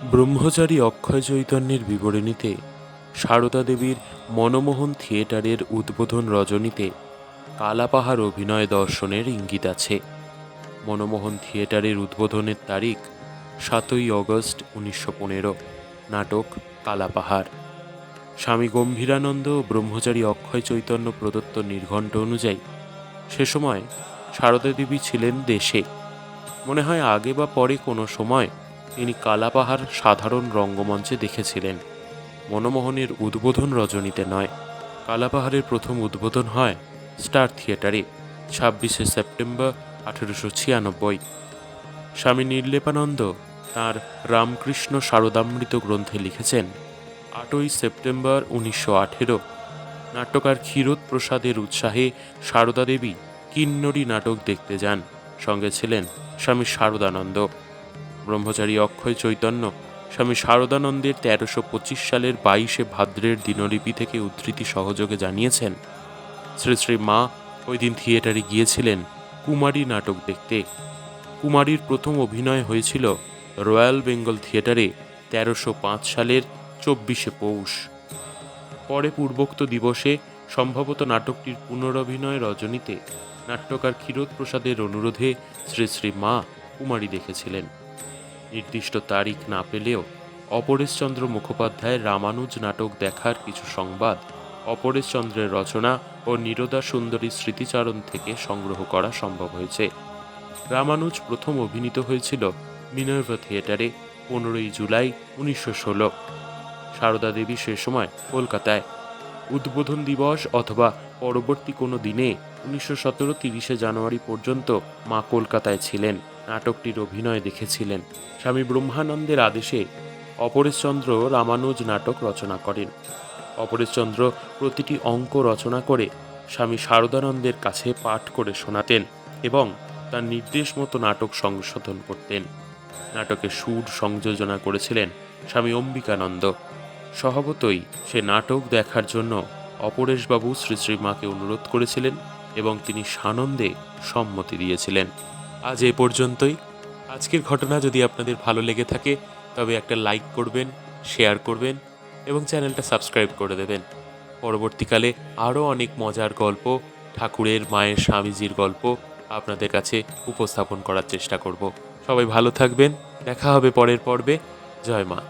ব্রহ্মচারী অক্ষয় চৈতন্যের বিবরণীতে সারদা দেবীর মনমোহন থিয়েটারের উদ্বোধন রজনীতে কালাপাহাড় অভিনয় দর্শনের ইঙ্গিত আছে। মনমোহন থিয়েটারের উদ্বোধনের তারিখ 7ই অগস্ট 1915। নাটক কালাপাহাড়। স্বামী গম্ভীরানন্দ ও ব্রহ্মচারী অক্ষয় চৈতন্য প্রদত্ত নির্ঘণ্ট অনুযায়ী সে সময় সারদা দেবী ছিলেন দেশে। মনে হয় আগে বা পরে কোনো সময় তিনি কালাপাহাড় সাধারণ রঙ্গমঞ্চে দেখেছিলেন, মনমোহনের উদ্বোধন রজনীতে নয়। কালাপাহাড়ের প্রথম উদ্বোধন হয় স্টার থিয়েটারে 26শে সেপ্টেম্বর 1896। স্বামী নির্লেপানন্দ তাঁর রামকৃষ্ণ শারদামৃত গ্রন্থে লিখেছেন, 8ই সেপ্টেম্বর 1918 নাট্যকার ক্ষীরোদ প্রসাদের উৎসাহে সারদা দেবী কিন্নরী নাটক দেখতে যান। সঙ্গে ছিলেন স্বামী শারদানন্দ। ব্রহ্মচারী অক্ষয় চৈতন্য স্বামী শারদানন্দের 1325 সালের 22শে ভাদ্রের দিনলিপি থেকে উদ্ধৃতি সহযোগে জানিয়েছেন, শ্রী শ্রী মা ওই দিন থিয়েটারে গিয়েছিলেন কুমারী নাটক দেখতে। কুমারীর প্রথম অভিনয় হয়েছিল রয়্যাল বেঙ্গল থিয়েটারে 1305 সালের 24শে পৌষ। পরে পূর্বোক্ত দিবসে সম্ভবত নাটকটির পুনরভিনয় রজনীতে নাট্যকার ক্ষীরোদ প্রসাদের অনুরোধে শ্রী শ্রী মা কুমারী দেখেছিলেন। নির্দিষ্ট তারিখ না পেলেও অপরেশচন্দ্র মুখোপাধ্যায়ের রামানুজ নাটক দেখার কিছু সংবাদ অপরেশচন্দ্রের রচনা ও নীরদা সুন্দরী স্মৃতিচারণ থেকে সংগ্রহ করা সম্ভব হয়েছে। রামানুজ প্রথম অভিনীত হয়েছিল মিনার্ভা থিয়েটারে 15ই জুলাই 1916। সারদা দেবী সে সময় কলকাতায়। উদ্বোধন দিবস অথবা পরবর্তী কোনো দিনে 1917 30শে জানুয়ারি পর্যন্ত মা কলকাতায় ছিলেন, নাটকটির অভিনয় দেখেছিলেন। স্বামী ব্রহ্মানন্দের আদেশে অপরেশচন্দ্র রামানুজ নাটক রচনা করেন। অপরেশচন্দ্র প্রতিটি অঙ্ক রচনা করে স্বামী শারদানন্দের কাছে পাঠ করে শোনাতেন এবং তার নির্দেশ মতো নাটক সংশোধন করতেন। নাটকে সুর সংযোজনা করেছিলেন স্বামী অম্বিকানন্দ। স্বভাবতই সে নাটক দেখার জন্য অপরেশবাবু শ্রী শ্রীমাকে অনুরোধ করেছিলেন এবং তিনি সানন্দে সম্মতি দিয়েছিলেন। আজ এ পর্যন্তই। আজকের ঘটনা যদি আপনাদের ভালো লেগে থাকে তবে একটা লাইক করবেন, শেয়ার করবেন এবং চ্যানেলটা সাবস্ক্রাইব করে দেবেন। পরবর্তীকালে আরও অনেক মজার গল্প, ঠাকুরের, মায়ের, স্বামীজির গল্প আপনাদের কাছে উপস্থাপন করার চেষ্টা করব। সবাই ভালো থাকবেন। দেখা হবে পরের পর্বে। জয় মা।